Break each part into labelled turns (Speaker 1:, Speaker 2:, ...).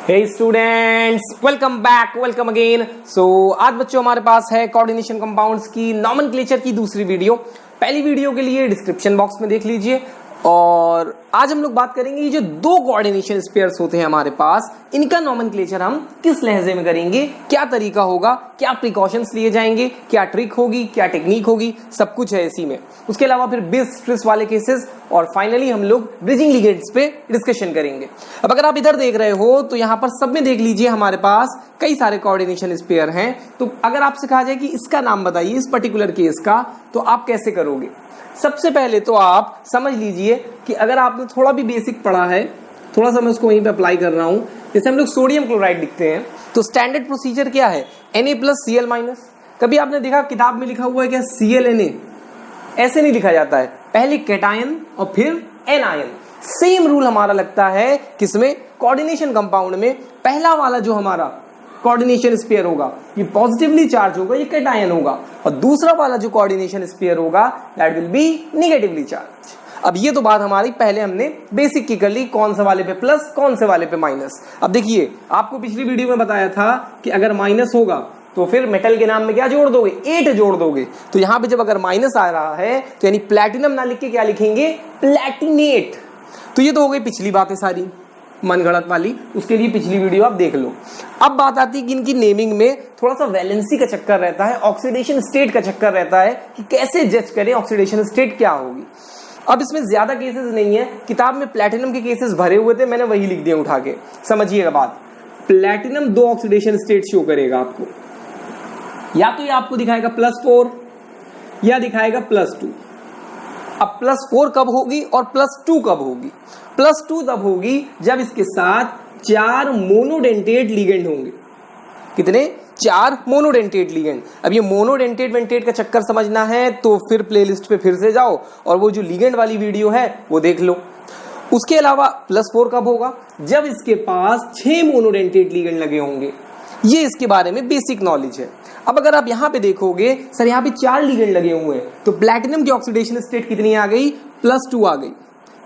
Speaker 1: हे students, welcome back, welcome again. आज बच्चों हमारे पास है कोऑर्डिनेशन कंपाउंड्स की नॉमेनक्लेचर की दूसरी वीडियो। पहली वीडियो के लिए डिस्क्रिप्शन बॉक्स में देख लीजिए। और आज हम लोग बात करेंगे ये जो दो कोऑर्डिनेशन स्पेयर्स होते हैं हमारे पास, इनका नॉमेनक्लेचर हम किस लहजे में करेंगे, क्या तरीका होगा, क्या प्रिकॉशंस लिए जाएंगे, क्या ट्रिक होगी, क्या टेक्निक होगी, सब कुछ है इसी में। उसके अलावा फिर बेस स्ट्रेस वाले केसेस और फाइनली हम लोग ब्रिजिंग लिगेंड्स पे डिस्कशन करेंगे। अब अगर आप इधर देख रहे हो तो यहाँ पर सब में देख लीजिए हमारे पास कई सारे कोऑर्डिनेशन स्पेयर हैं। तो अगर आपसे कहा जाए कि इसका नाम बताइए इस पर्टिकुलर केस का, तो आप कैसे करोगे? सबसे पहले तो आप समझ लीजिए कि अगर आपने थोड़ा भी बेसिक पढ़ा है, थोड़ा सा मैं उसको वहीं पे अप्लाई कर रहा हूं। जैसे हम लोग सोडियम क्लोराइड लिखते हैं तो स्टैंडर्ड प्रोसीजर क्या है? Na+Cl-। कभी आपने देखा किताब में लिखा हुआ है क्या Cl Na? ऐसे नहीं लिखा जाता है, पहले कैटायन और फिर एनायन। सेम रूल हमारा लगता है किसमें? कोऑर्डिनेशन कंपाउंड में। पहला वाला जो हमारा कोऑर्डिनेशन स्पेयर होगा ये पॉजिटिवली चार्ज होगा, ये कैटायन होगा, और दूसरा वाला जो कोऑर्डिनेशन स्पेयर होगा that will be negatively charge. अब ये तो बात हमारी पहले हमने बेसिक की कर ली, कौन से वाले पे प्लस, कौन से वाले पे माइनस। अब देखिए, आपको पिछली वीडियो में बताया था कि अगर माइनस होगा तो फिर मेटल के नाम में क्या जोड़ दोगे? 8 जोड़ दोगे। तो यहां पे जब अगर माइनस आ रहा है तो यानी प्लैटिनम ना लिख के क्या लिखेंगे? प्लैटिनेट। तो ये तो हो गई पिछली बातें सारी मन गढ़ंत वाली, उसके लिए पिछली वीडियो आप देख लो। अब बात आती है कि इनकी नेमिंग में थोड़ा सा वैलेंसी का चक्कर रहता है, ऑक्सीडेशन स्टेट का चक्कर रहता है कि कैसे जज करें ऑक्सीडेशन स्टेट क्या होगी। अब इसमें ज्यादा केसेस नहीं है, किताब में प्लैटिनम के केसेस भरे हुए थे, मैंने वही लिख दिया उठा के। समझिएगा बात, प्लैटिनम 2 ऑक्सीडेशन स्टेट शो करेगा आपको, या तो ये आपको दिखाएगा +4 या दिखाएगा +2। अब +4 कब होगी और +2 कब होगी? +2 तब होगी जब इसके साथ 4 मोनोडेंटेट लिगेंड होंगे। कितने? 4 मोनोडेंटेट लिगेंड। अब ये मोनोडेंटेट वेंटेट का चक्कर समझना है तो फिर प्लेलिस्ट पे फिर से जाओ और वो जो लिगेंड वाली वीडियो है वो देख लो। उसके अलावा +4 कब होगा? जब इसके पास 6 मोनोडेंटेट लिगेंड लगे होंगे। ये इसके बारे में बेसिक नॉलेज है। अब अगर आप यहां पे देखोगे, सर यहां पे 4 लिगेंड लगे हुए हैं, तो प्लैटिनम की ऑक्सीडेशन स्टेट कितनी आ गई? +2 आ गई।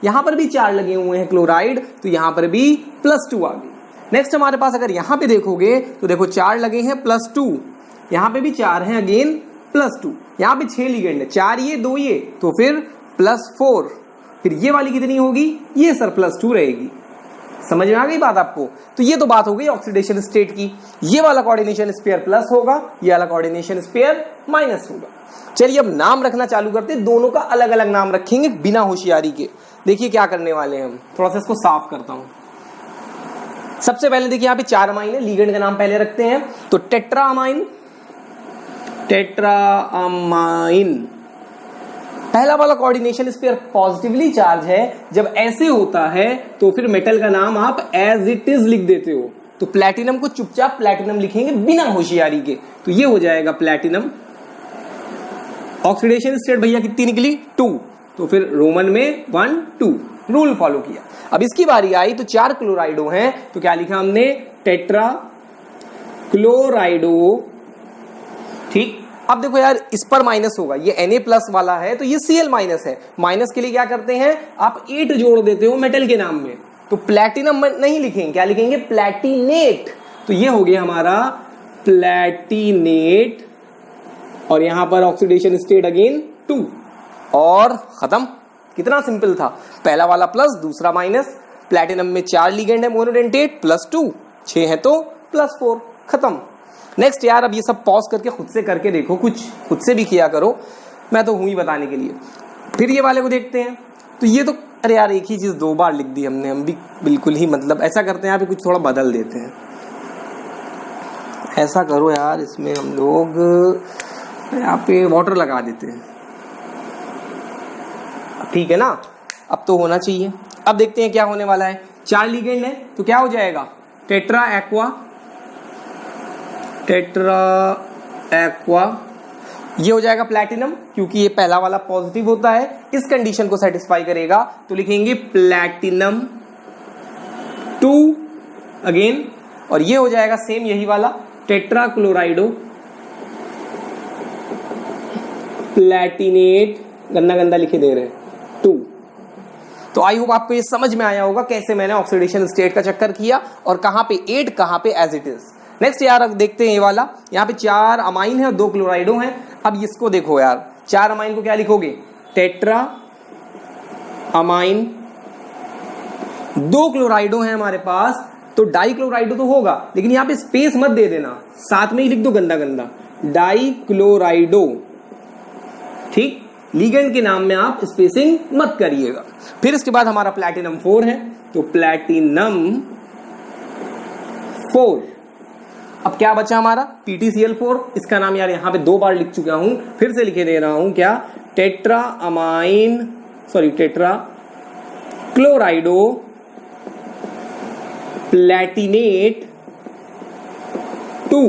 Speaker 1: यहां पर भी 4 लगे हुए हैं क्लोराइड, तो यहां पर भी +2 आ गई। नेक्स्ट हमारे पास अगर यहां पे देखोगे तो देखो 4 लगे हैं +2, यहां पे भी 4 हैं अगेन +2, यहां पे 6 लिगेंड है, 4 ये 2 ये, तो फिर +4। फिर ये वाली कितनी होगी? ये सर +2 रहेगी। समझ में आ गई बात आपको? तो ये तो बात हो गई ऑक्सीडेशन स्टेट की। ये वाला कोऑर्डिनेशन स्पेयर प्लस होगा, ये वाला कोऑर्डिनेशन स्पेयर माइनस होगा। चलिए अब नाम रखना चालू करते हैं, दोनों का अलग अलग नाम रखेंगे बिना होशियारी के। देखिए क्या करने वाले हैं हम, थोड़ा सा इसको साफ करता हूं। सबसे पहले देखिए यहाँ पे 4 अमाइन है, लिगेंड का नाम पहले रखते हैं, तो टेट्राअमाइन। टेट्राअमाइन पहला वाला कोऑर्डिनेशन स्पेयर पॉजिटिवली चार्ज है। जब ऐसे होता है तो फिर मेटल का नाम आप एज इट इज लिख देते हो, तो प्लैटिनम को चुपचाप प्लैटिनम लिखेंगे बिना होशियारी के, तो ये हो जाएगा प्लैटिनम। ऑक्सीडेशन स्टेट भैया कितनी निकली? 2, तो फिर रोमन में 1 2 रूल फॉलो किया। अब इसकी बारी आई तो 4 क्लोराइडो हैं, तो क्या लिखा हमने? टेट्रा क्लोराइडो। ठीक, अब देखो यार इस पर माइनस होगा, ये Na+ वाला है तो ये Cl- है। माइनस के लिए क्या करते हैं आप? 8 जोड़ देते हो मेटल के नाम में, तो प्लैटिनम नहीं लिखेंगे, क्या लिखेंगे? प्लैटिनेट। तो ये हो गया हमारा प्लैटिनेट, और यहां पर ऑक्सीडेशन स्टेट अगेन 2, और खत्म। कितना सिंपल था, पहला वाला प्लस दूसरा माइनस। प्लैटिनम में 4 लिगेंड है मोनोडेंटेट, +2, 6 है तो +4, खत्म। नेक्स्ट यार अब ये सब पॉज करके खुद से करके देखो, कुछ खुद से भी किया करो, मैं तो हूं ही बताने के लिए। फिर ये वाले को देखते हैं, तो ये तो अरे यार एक ही चीज 2 बार लिख दी हमने, हम भी बिल्कुल ही मतलब ऐसा करते हैं, यहाँ पे कुछ थोड़ा बदल देते हैं। ऐसा करो यार, इसमें हम लोग यहाँ पे वाटर लगा देते हैं, ठीक है ना? अब तो होना चाहिए। अब देखते हैं क्या होने वाला है। 4 लिगेंड है तो क्या हो जाएगा? Tetra aqua, tetra aqua. ये हो जाएगा प्लैटिनम, क्योंकि ये पहला वाला पॉजिटिव होता है, इस कंडीशन को सेटिस्फाई करेगा, तो लिखेंगे प्लैटिनम 2 अगेन। और ये हो जाएगा सेम यही वाला टेट्रा क्लोराइडो प्लैटिनेट, गंदा गंदा लिखे दे रहे हैं 2। तो आई होप आपको ये समझ में आया होगा कैसे मैंने ऑक्सीडेशन स्टेट का चक्कर किया और कहां पे 8 कहां पे एज इट इज। नेक्स्ट यार देखते हैं ये वाला, यहाँ पे 4 अमाइन है और 2 क्लोराइडो हैं। अब इसको देखो यार, 4 अमाइन को क्या लिखोगे, टेट्रा अमाइन, 2 क्लोराइडो हैं हमारे पास, तो डाई क्लोराइडो तो होगा, लेकिन यहाँ पे स्पेस मत दे देना, साथ में ही लिख दो गंदा गंदा डाई क्लोराइडो, ठीक। लिगेंड के नाम में आप स्पेसिंग मत करिएगा। फिर इसके बाद हमारा प्लैटिनम 4 है, तो प्लैटिनम 4। अब क्या बचा हमारा PtCl4, इसका नाम यार यहां पे 2 बार लिख चुका हूं, फिर से लिखे दे रहा हूं, क्या, टेट्रा क्लोराइडो प्लैटिनेट 2।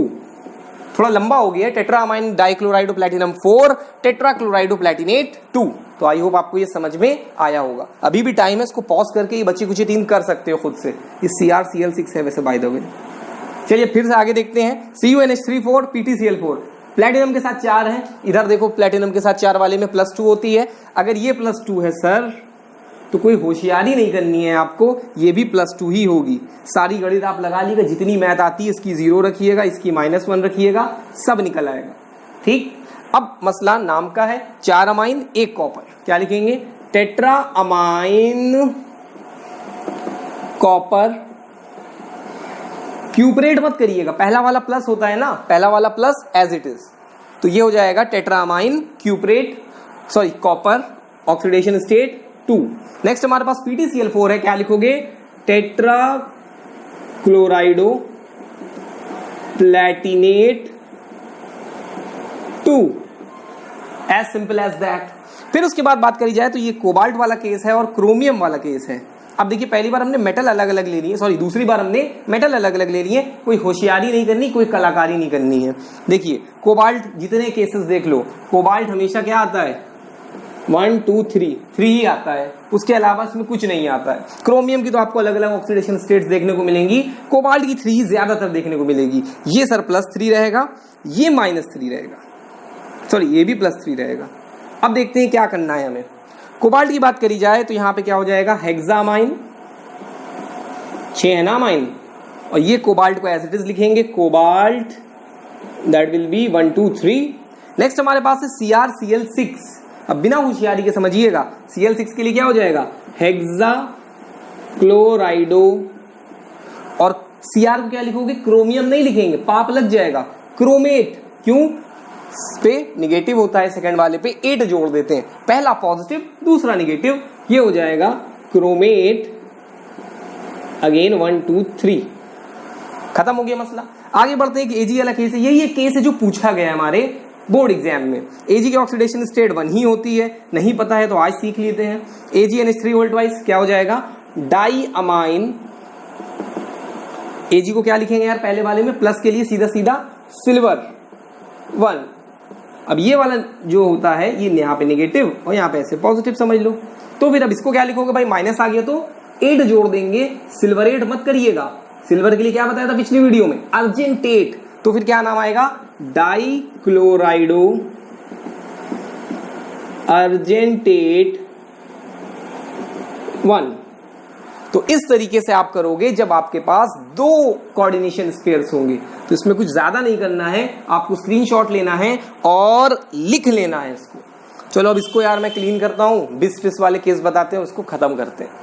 Speaker 1: थोड़ा लंबा हो गया, tetra amine डाइक्लोराइडो platinum 4, tetra chlorido platinate 2। तो आई होप आपको ये समझ में आया होगा। अभी भी टाइम है, इसको पॉज करके ये बच्चे कुछ 3 कर सकते हो खुद से। इस CrCl6 है वैसे बाय द वे। चलिए फिर से आगे देखते हैं, CuNH3 PtCl4, प्लैटिनम के साथ 4 है, इधर देखो प्लैटिनम के साथ 4 वाले में +2 होती है। अगर ये +2 है सर, तो कोई होशियारी नहीं करनी है आपको, ये भी +2 ही होगी। सारी गणित आप लगा लीजिएगा, जितनी मैथ आती है इसकी 0 रखिएगा, इसकी -1 रखिएगा, सब निकल आएगा, ठीक। अब मसला नाम का है, 4 अमाइन 1 कॉपर, क्या लिखेंगे, टेट्रा अमाइन कॉपर। क्यूपरेट मत करिएगा, पहला वाला प्लस होता है ना, पहला वाला प्लस एज इट इज, तो ये हो जाएगा tetra amine cuprate copper oxidation state 2। Next हमारे पास PtCl4 है, क्या लिखोगे, tetra chlorido platinate 2, as simple as that. फिर उसके बाद बात करी जाए तो ये कोबाल्ट वाला केस है और क्रोमियम वाला केस है। अब देखिए पहली बार हमने मेटल अलग अलग ले लिए, सॉरी दूसरी बार हमने मेटल अलग अलग ले लिए, कोई होशियारी नहीं करनी, कोई कलाकारी नहीं करनी है। देखिए कोबाल्ट जितने केसेस देख लो, कोबाल्ट हमेशा क्या आता है, 1 2 3 ही आता है, उसके अलावा इसमें कुछ नहीं आता है। क्रोमियम की तो आपको अलग अलग ऑक्सीडेशन स्टेट्स देखने को मिलेंगी, कोबाल्ट की 3 ज्यादातर देखने को मिलेगी। ये सर +3 रहेगा, ये -3 रहेगा, सॉरी ये भी +3 रहेगा। अब देखते हैं क्या करना है हमें। कोबाल्ट की बात करी जाए तो यहां पे क्या हो जाएगा, हेक्सामाइन, 6 है ना अमाइन, और ये कोबाल्ट को एज इट इज लिखेंगे, cobalt that will be 1 2 3। Next हमारे पास है CrCl6। अब बिना होशियारी के समझिएगा, Cl6 के लिए क्या हो जाएगा, हेक्सा क्लोराइडो, और Cr को क्या लिखोगे, क्रोमियम नहीं लिखेंगे, पाप लग जाएगा, क्रोमेट, क्यों, पे निगेटिव होता है, सेकंड वाले पे 8 जोड़ देते हैं, पहला पॉजिटिव दूसरा निगेटिव, ये हो जाएगा क्रोमेट, अगेन 1 2 3, खत्म हो गया मसला। आगे बढ़ते हैं कि Ag वाला केस है, यही केस है जो पूछा गया हमारे बोर्ड एग्जाम में। Ag की ऑक्सीडेशन स्टेट 1 ही होती है, नहीं पता है तो आज सीख लेते हैं। AgNH3 वोल्टवाइज क्या हो जाएगा, डाई अमाइन, Ag को क्या लिखेंगे यार, पहले वाले में प्लस के लिए सीधा सीधा सिल्वर 1। अब ये वाला जो होता है ये यहाँ पे नेगेटिव और यहाँ पे ऐसे पॉजिटिव समझ लो। तो फिर अब इसको क्या लिखोगे भाई, माइनस आ गया तो 8 जोड़ देंगे, सिल्वरेट मत करिएगा, सिल्वर के लिए क्या बताया था पिछली वीडियो में, अर्जेंटेट, तो फिर क्या नाम आएगा, डाई क्लोराइडो अर्जेंटेट 1। तो इस तरीके से आप करोगे जब आपके पास 2 कोऑर्डिनेशन स्पेयर्स होंगे। तो इसमें कुछ ज्यादा नहीं करना है, आपको स्क्रीनशॉट लेना है और लिख लेना है इसको। चलो अब इसको यार मैं क्लीन करता हूं, बिस वाले केस बताते हैं, उसको खत्म करते हैं।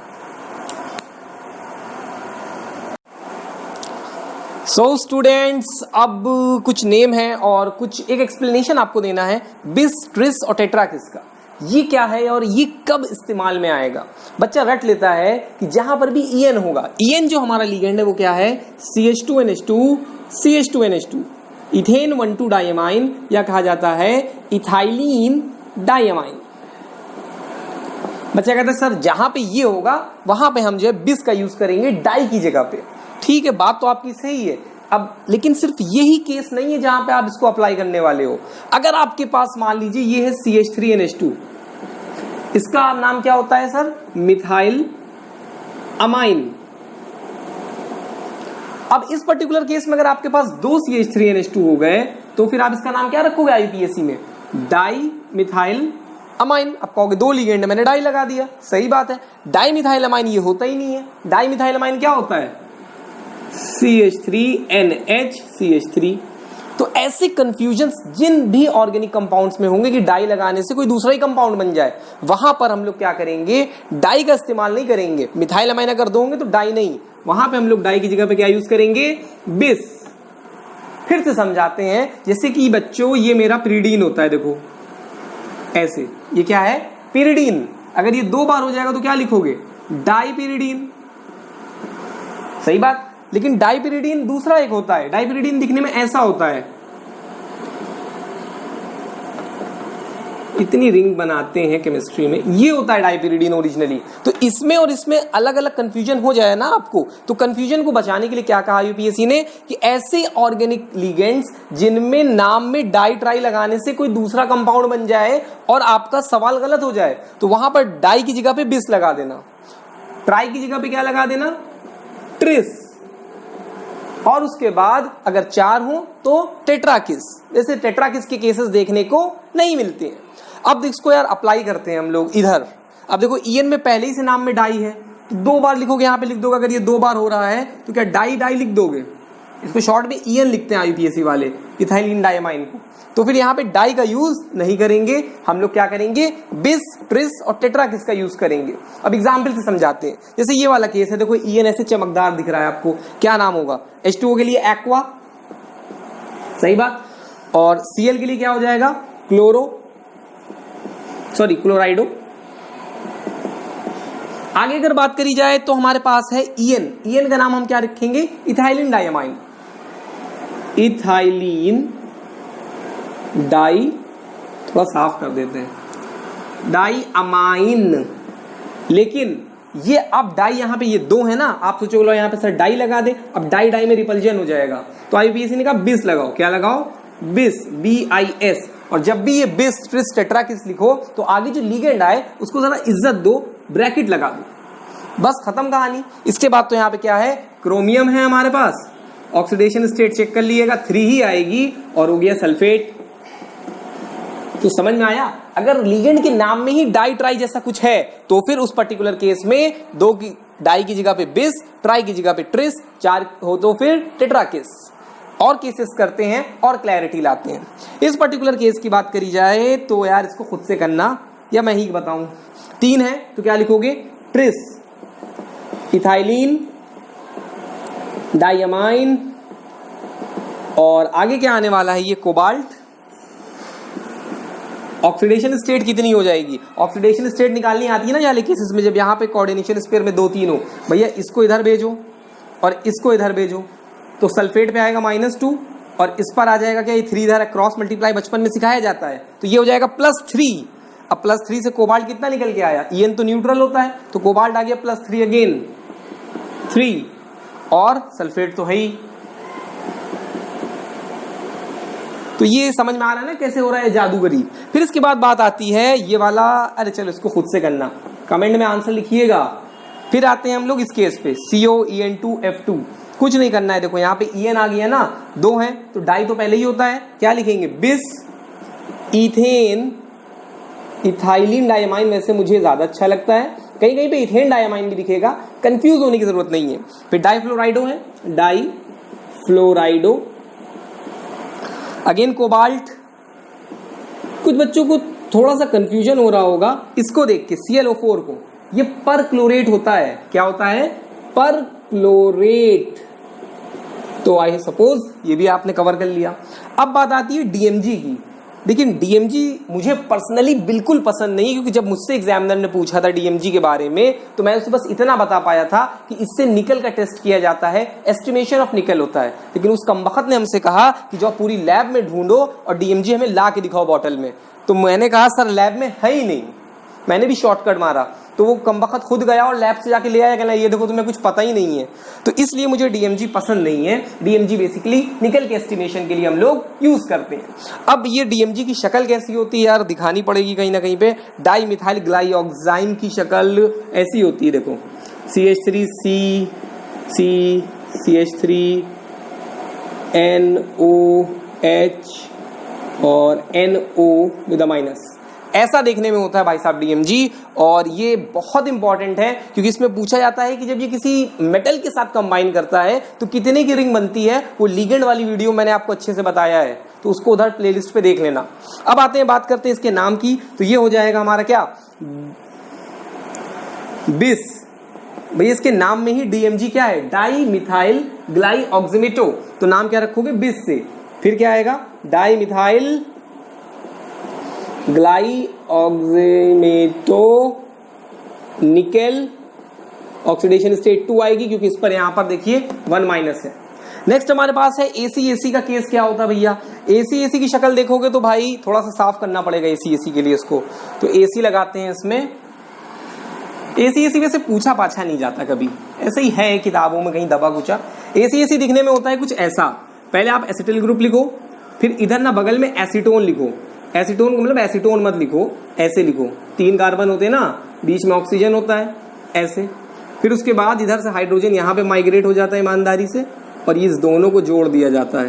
Speaker 1: सो स्टूडेंट्स, अब कुछ नेम है और कुछ एक एक्सप्लेनेशन आपको देना है बिस, ट्रिस और टेट्राकिस का। ये क्या है और ये कब इस्तेमाल में आएगा। बच्चा रट लेता है कि जहां पर भी EN होगा, EN जो हमारा लिगेंड है वो क्या है, CH2NH2 CH2NH2, इथेन 1,2 डाइअमाइन, या कहा जाता है इथाइलिन डाइअमाइन। बच्चा कहता है सर जहां पे ये होगा वहां पे हम जो है बिस का यूज करेंगे डाई की जगह पे। ठीक है, बात तो आपकी सही है। अब लेकिन सिर्फ यही केस नहीं है जहां पे आप इसको अप्लाई करने वाले हो। अगर आपके पास मान लीजिए ये है CH3NH2, इसका नाम क्या होता है सर, मिथाइल अमाइन। अब इस पर्टिकुलर केस में अगर आपके पास 2 CH3NH2 हो गए तो फिर आप इसका नाम क्या रखोगे IUPAC में, डाई मिथाइल अमाइन। अब कहोगे 2 लिगेंड मैंने डाई लगा दिया, सही बात है। डाई मिथाइल अमाइन ये होता ही नहीं है। डाई मिथाइल अमाइन क्या होता है? CH3NH तो ऐसे कंफ्यूजन जिन भी ऑर्गेनिक कंपाउंड्स में होंगे कि डाई लगाने से कोई दूसरा ही कंपाउंड बन जाए, वहां पर हम लोग क्या करेंगे? डाई का इस्तेमाल नहीं करेंगे। मिथाइल अमाइन अगर दोगे तो डाई नहीं, वहां पे हम लोग डाई की जगह पे क्या यूज करेंगे? बिस। फिर से समझाते हैं, जैसे कि बच्चों ये मेरा पिरिडीन होता है, देखो ऐसे, ये क्या है? पिरिडीन। अगर ये 2 बार हो जाएगा तो क्या लिखोगे? डाईपिरिडीन, सही बात। लेकिन डाईपिरिडीन दूसरा एक होता है, डाईपिरिडीन दिखने में ऐसा होता है, इतनी रिंग बनाते हैं केमिस्ट्री में, ये होता है डाईपिरिडीन ओरिजिनली। तो इसमें और इसमें अलग अलग कंफ्यूजन हो जाए ना आपको, तो कंफ्यूजन को बचाने के लिए क्या कहा यूपीएससी ने कि ऐसे ऑर्गेनिक लिगेंड्स जिनमें नाम में डाई ट्राई लगाने से कोई दूसरा कंपाउंड बन जाए और आपका सवाल गलत हो जाए, तो वहां पर डाई की जगह पे बिस लगा देना, ट्राई की जगह पे क्या लगा देना? ट्रिस। और उसके बाद अगर 4 हो तो टेट्राकिस। जैसे टेट्राकिस के केसेस देखने को नहीं मिलते हैं। अब इसको यार अप्लाई करते हैं हम लोग इधर। अब देखो ईएन में पहले ही से नाम में डाई है, तो 2 बार लिखोगे, यहां पे लिख दोगे। अगर ये 2 बार हो रहा है तो क्या डाई डाई लिख दोगे? इसको शॉर्ट में ईएन लिखते हैं यूपीएससी वाले, इथाइलिन डायमाइन को। तो फिर यहाँ पे डाई का यूज नहीं करेंगे, हम लोग क्या करेंगे? बिस, ट्रिस और टेट्राकिस का यूज करेंगे। अब एग्जाम्पल से समझाते हैं। जैसे ये वाला केस है, देखो ईएन ऐसे चमकदार दिख रहा है आपको, क्या नाम होगा? H2O के लिए एक्वा, सही बात। और Cl के लिए क्या हो जाएगा? क्लोराइडो। आगे अगर बात करी जाए तो हमारे पास है ईएन। ईएन का नाम हम क्या रखेंगे? Ethylene diamine. इथाइलिन डाई, थोड़ा साफ कर देते हैं, डाई अमाइन। लेकिन ये अब डाई यहां पे ये 2 है ना, आप सोचो लो यहां पे सर डाई लगा दे, अब डाई डाई में रिपल्जन हो जाएगा, तो आईपीएससी ने कहा बिस लगाओ। क्या लगाओ? बिस, BIS। और जब भी ये बिस, ट्रिस, टेट्राकिस लिखो तो आगे जो लिगेंड आए उसको जरा इज्जत दो, ब्रैकेट लगा दो, बस खत्म कहानी। इसके बाद तो यहाँ पे क्या है? क्रोमियम है हमारे पास, ऑक्सीडेशन स्टेट चेक कर लीजिएगा, 3 ही आएगी और हो गया सल्फेट। तो समझ में आया? अगर लिगेंड के नाम में ही डाई ट्राई जैसा कुछ है तो फिर उस पर्टिकुलर केस में 2 की डाई की जगह पे बिस, ट्राई की जगह पे ट्रिस, 4 हो तो फिर टेट्राकिस। और केसेस करते हैं और क्लैरिटी लाते हैं। इस पर्टिकुलर केस की बात करी जाए तो यार इसको खुद से करना या मैं ही बताऊं। 3 है तो क्या लिखोगे? ट्रिस, इथाइलिन डायमाइन, और आगे क्या आने वाला है? ये कोबाल्ट। ऑक्सीडेशन स्टेट कितनी हो जाएगी? ऑक्सीडेशन स्टेट निकालनी आती है ना वाले केसेस में, जब यहाँ पे कोऑर्डिनेशन स्पेयर में 2-3 हो, भैया इसको इधर भेजो और इसको इधर भेजो, तो सल्फेट पे आएगा -2 और इस पर आ जाएगा क्या? ये 3 इधर क्रॉस मल्टीप्लाई बचपन में सिखाया जाता है, तो ये हो जाएगा +3। अब +3 से कोबाल्ट कितना निकल के आया? ईएन तो न्यूट्रल होता है, तो कोबाल्ट आ गया +3 अगेन 3, और सल्फेट तो है ही। तो ये समझ में आ रहा है ना कैसे हो रहा है जादूगरी। फिर इसके बाद बात आती है ये वाला, अरे चलो इसको खुद से करना, कमेंट में आंसर लिखिएगा। फिर आते हैं हम लोग इस केस पे, COEN2F2। कुछ नहीं करना है, देखो यहाँ पे ईएन आ गया ना, 2 है तो डाई तो पहले ही होता है, क्या लिखेंगे? बिस, इथेन, इथाइलिन डायमाइन। वैसे मुझे ज्यादा अच्छा लगता है, कहीं कहीं पे इथेन डायमाइन भी दिखेगा, कंफ्यूज होने की जरूरत नहीं है। फिर डाईफ्लोराइडो है, डाईफ्लोराइडो, अगेन कोबाल्ट। कुछ बच्चों को थोड़ा सा कंफ्यूजन हो रहा होगा इसको देख के, ClO4 को, ये पर क्लोरेट होता है। क्या होता है? पर क्लोरेट। तो आई सपोज ये भी आपने कवर कर लिया। अब बात आती है DMG की। देखिए DMG मुझे पर्सनली बिल्कुल पसंद नहीं, क्योंकि जब मुझसे एग्जामिनर ने पूछा था DMG के बारे में तो मैं उसे बस इतना बता पाया था कि इससे निकल का टेस्ट किया जाता है, एस्टिमेशन ऑफ निकल होता है। लेकिन उस कमबख्त ने हमसे कहा कि जो पूरी लैब में ढूंढो और DMG हमें ला के दिखाओ बॉटल में। तो मैंने कहा सर लैब में है ही नहीं, मैंने भी शॉर्टकट मारा, तो वो कमबख्त खुद गया और लैब से जाके ले आया, कहना ये देखो तुम्हें कुछ पता ही नहीं है। तो इसलिए मुझे DMG पसंद नहीं है। DMG बेसिकली निकल के एस्टिमेशन के लिए हम लोग यूज करते हैं। अब ये DMG की शक्ल कैसी होती है यार, दिखानी पड़ेगी कहीं ना कहीं पे। डाई मिथाइल ग्लाइऑक्साइन की शक्ल ऐसी होती है, देखो CH3C, CH3 NOH और NO विद माइनस। ऐसा देखने में होता है भाई साहब डीएमजी। और ये बहुत इंपॉर्टेंट है क्योंकि इसमें पूछा जाता है कि जब ये किसी मेटल के साथ कंबाइन करता है तो कितने की रिंग बनती है। वो लिगेंड वाली वीडियो मैंने आपको अच्छे से बताया है, तो उसको उधर प्लेलिस्ट पे देख लेना। अब आते हैं, बात करते हैं इसके नाम की। तो ये हो जाएगा हमारा क्या, बिस। भैया इसके नाम में ही डीएमजी क्या है, डाई मिथाइल ग्लाइऑक्सीमेटो। तो नाम क्या रखोगे, बिस से। फिर क्या आएगा, di methyl glyoximato nickel, oxidation state 2 आएगी क्योंकि इस पर यहां पर देखिए 1- है। नेक्स्ट हमारे पास है एसी का केस क्या होता है भैया। एसी की शक्ल देखोगे तो भाई थोड़ा सा साफ करना पड़ेगा एसी के लिए इसको। तो एसी लगाते हैं इसमें। एसी वैसे पूछा पाछा नहीं जाता कभी, ऐसे ही है किताबों में कहीं दबा कुचा। एसी दिखने में होता है कुछ ऐसा। पहले आप एसिटिल ग्रुप लिखो, फिर इधर ना बगल में एसीटोन लिखो। एसीटोन को मतलब एसीटोन मत लिखो, ऐसे लिखो। 3 कार्बन होते हैं ना, बीच में ऑक्सीजन होता है ऐसे। फिर उसके बाद इधर से हाइड्रोजन यहाँ पे माइग्रेट हो जाता है ईमानदारी से, और इस दोनों को जोड़ दिया जाता है।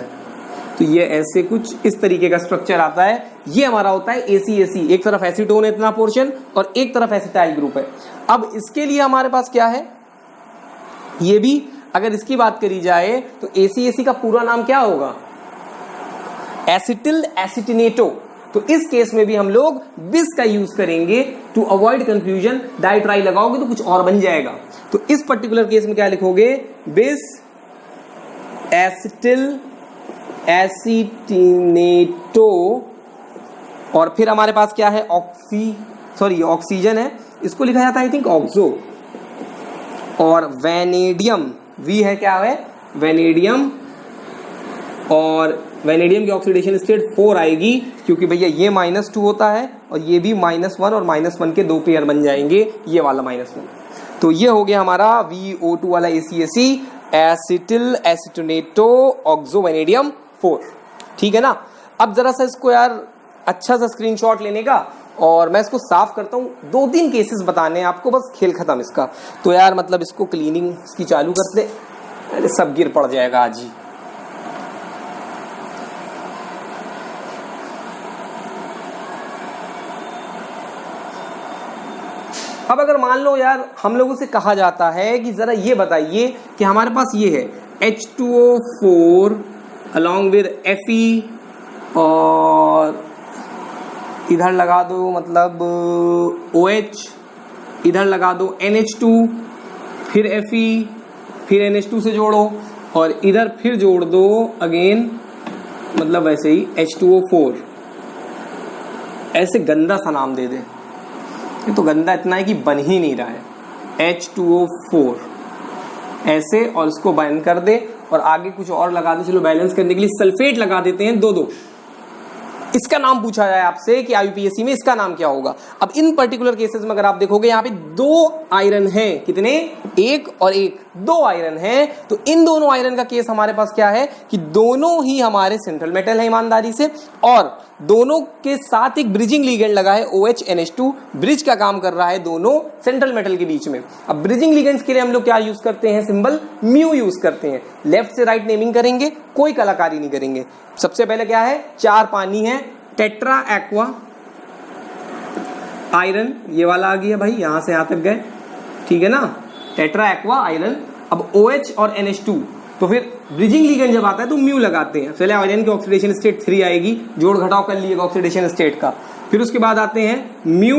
Speaker 1: तो ये ऐसे कुछ इस तरीके का स्ट्रक्चर आता है। ये हमारा होता है एसी। एक तरफ एसीटोन है इतना पोर्शन, और एक तरफ एसिटाइल ग्रुप है। अब इसके लिए हमारे पास क्या है, ये भी अगर इसकी बात करी जाए तो एसी का पूरा नाम क्या होगा, एसिटिल एसिटिनेटो। तो इस केस में भी हम लोग बिस का यूज करेंगे टू अवॉइड कंफ्यूजन। डाइट्राई लगाओगे तो कुछ और बन जाएगा। तो इस पर्टिकुलर केस में क्या लिखोगे, बिस एसिटिल एसिटिनेटो। और फिर हमारे पास क्या है, ऑक्सीजन है, इसको लिखा जाता है आई थिंक ऑक्सो। और वेनेडियम, वी है क्या है, वेनेडियम। और वेनेडियम की ऑक्सीडेशन स्टेट 4 आएगी क्योंकि भैया ये -2 होता है और ये भी -1 और -1 के 2 पेयर बन जाएंगे, ये वाला -1। तो ये हो गया हमारा VO2 वाला ACAC, एसिटिल एसिटोनेटो ऑक्सो वेनेडियम 4। ठीक है ना। अब जरा सा इसको यार अच्छा सा स्क्रीनशॉट लेने का, और मैं इसको साफ करता हूँ। 2-3 केसेस बताने हैं आपको, बस खेल खत्म इसका। तो यार मतलब इसको क्लीनिंग इसकी चालू कर दे, अरे सब गिर पड़ जाएगा आज ही। अब अगर मान लो यार हम लोगों से कहा जाता है कि जरा ये बताइए कि हमारे पास ये है H2O4 अलॉन्ग विद Fe, और इधर लगा दो मतलब OH, इधर लगा दो NH2, फिर Fe, फिर NH2 से जोड़ो, और इधर फिर जोड़ दो अगेन, मतलब वैसे ही H2O4। ऐसे गंदा सा नाम दे दे, ये तो गंदा इतना है कि बन ही नहीं रहा है। H2O4 ऐसे, और इसको बंद कर दे, और आगे कुछ और लगा दे। चलो बैलेंस करने के लिए सल्फेट लगा देते हैं 2-2। इसका नाम पूछा जाए आपसे कि IUPAC में इसका नाम क्या होगा। अब इन पर्टिकुलर केसेस में अगर आप देखोगे यहाँ पे 2 आयरन है, कितने, 1 और 1, 2 आयरन है। तो इन दोनों आयरन का केस हमारे पास क्या है कि दोनों ही हमारे सेंट्रल मेटल है ईमानदारी से, और दोनों के साथ एक ब्रिजिंग लिगेंड लगा है OH-NH2। ब्रिज का काम कर रहा है दोनों सेंट्रल मेटल के बीच में। अब ब्रिजिंग लिगेंड्स के लिए हम लोग क्या यूज करते हैं, सिंबल म्यू यूज करते हैं। लेफ्ट से राइट नेमिंग करेंगे, कोई कलाकारी नहीं करेंगे। सबसे पहले क्या है, 4 पानी है, टेट्रा एक्वा आयरन, ये वाला आ गया भाई, यहां से यहां तक गए, ठीक है ना, टेट्रा एक्वा आयरन। अब OH और NH2, तो फिर ब्रिजिंग लिगेंड जब आता है तो म्यू लगाते हैं। पहले आयरन की ऑक्सीडेशन स्टेट 3 आएगी, जोड़ घटाव कर लिएगा ऑक्सीडेशन स्टेट का। फिर उसके बाद आते हैं म्यू,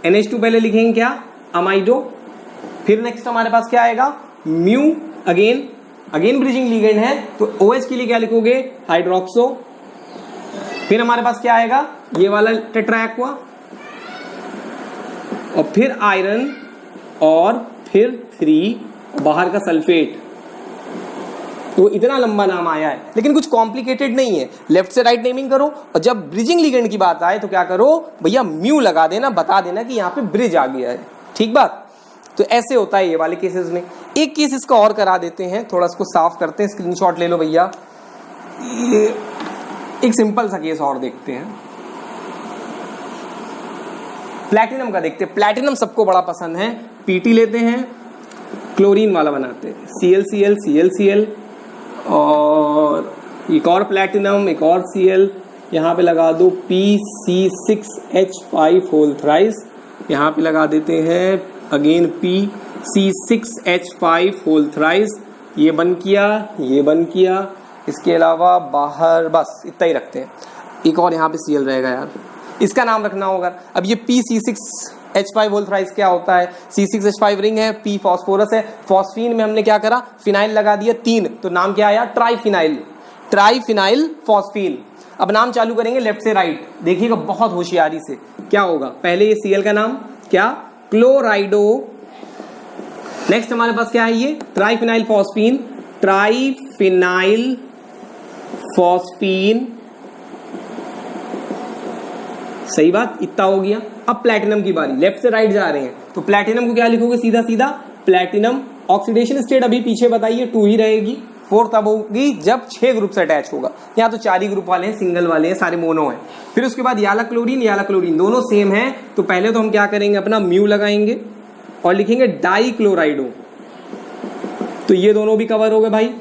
Speaker 1: NH2 पहले लिखेंगे क्या, अमाइडो। फिर नेक्स्ट हमारे पास क्या आएगा, म्यू अगेन ब्रिजिंग लिगेंड है, तो OH के लिए क्या लिखोगे, हाइड्रोक्सो। फिर हमारे पास क्या आएगा, ये वाला टेट्रा एक्वा, और फिर आयरन, और फिर 3 बाहर का सल्फेट। तो इतना लंबा नाम आया है, लेकिन कुछ कॉम्प्लिकेटेड नहीं है। लेफ्ट से राइट नेमिंग करो, और जब ब्रिजिंग लिगेंड की बात आए तो क्या करो भैया, म्यू लगा देना, बता देना कि यहाँ पे ब्रिज आ गया है। ठीक बात। तो ऐसे होता है ये वाले केसेस में। एक केस इसका और करा देते हैं, थोड़ा इसको साफ करते हैं, स्क्रीनशॉट ले लो भैया। ये एक सिंपल सा केस और देखते हैं, प्लैटिनम का देखते हैं। प्लैटिनम सबको बड़ा पसंद है। पीटी लेते हैं, क्लोरीन वाला बनाते हैं, ClCl, और एक और प्लैटिनम, एक और Cl, यहाँ पे लगा दो PC6H5 होल थ्राइस, यहाँ पे लगा देते हैं अगेन PC6H5 होल थ्राइस। ये बंद किया, ये बंद किया, इसके अलावा बाहर बस इतना ही रखते हैं। एक और यहाँ पे Cl रहेगा यार, इसका नाम रखना होगा। अब ये PC6H5 होल थ्राइस क्या होता है? C6H5 रिंग है, P फॉस्फोरस है, फॉस्फीन में हमने क्या करा, फिनाइल लगा दिया 3, तो नाम क्या आया? Triphenyl, triphenyl phosphine. अब नाम चालू करेंगे लेफ्ट से राइट, देखिएगा बहुत होशियारी से। क्या होगा? पहले ये Cl का नाम क्या? क्लोराइडो। नेक्स्ट हमारे पास क्या है? ये ट्राइफिनाइल फॉस्फीन, ट्राइफिनाइल फॉस्फीन। सही बात, इतना हो गया। अब प्लैटिनम की बारी, लेफ्ट से राइट जा रहे हैं, तो प्लैटिनम को क्या लिखोगे? सीधा सीधा प्लैटिनम। ऑक्सीडेशन स्टेट अभी पीछे बताइए 2 ही रहेगी, 4 तब होगी जब 6 ग्रुप से अटैच होगा। यहाँ तो 4 ही ग्रुप वाले हैं, सिंगल वाले हैं, सारे मोनो हैं। फिर उसके बाद याला क्लोरीन दोनों सेम है, तो पहले तो हम क्या करेंगे, अपना म्यू लगाएंगे और लिखेंगे डाई क्लोराइडो, तो ये दोनों भी कवर हो गए भाई।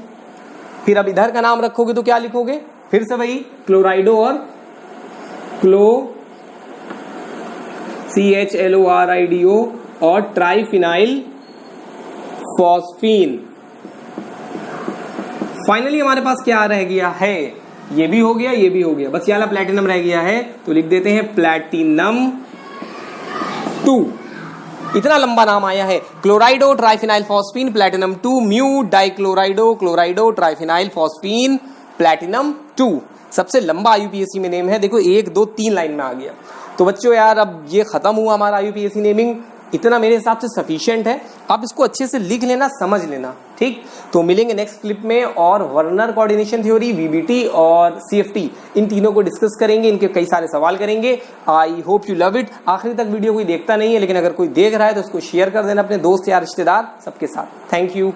Speaker 1: फिर अब इधर का नाम रखोगे तो क्या लिखोगे? फिर से वही क्लोराइडो और क्लो CHLORIDO और ट्राइफिनाइल फॉस्फीन। फाइनली हमारे पास क्या रह गया है? ये भी हो गया, ये भी हो गया, बस ये वाला प्लैटिनम रह गया है, तो लिख देते हैं प्लैटिनम 2। इतना लंबा नाम आया है, क्लोराइडो triphenyl phosphine platinum 2, mu डाइक्लोराइडो क्लोराइडो triphenyl phosphine platinum 2। सबसे लंबा IUPAC में नेम है, देखो 1 2 3 लाइन में आ गया। तो बच्चों यार अब ये खत्म हुआ हमारा IUPAC नेमिंग, इतना मेरे हिसाब से सफिशिएंट है। आप इसको अच्छे से लिख लेना, समझ लेना, ठीक। तो मिलेंगे नेक्स्ट क्लिप में और वर्नर कोऑर्डिनेशन थ्योरी, VBT और CFT, इन तीनों को डिस्कस करेंगे, इनके कई सारे सवाल करेंगे। I hope you love it. आखिरी तक वीडियो कोई देखता नहीं है, लेकिन अगर कोई देख रहा है तो उसको शेयर कर देना अपने दोस्त या रिश्तेदार सबके साथ। Thank you.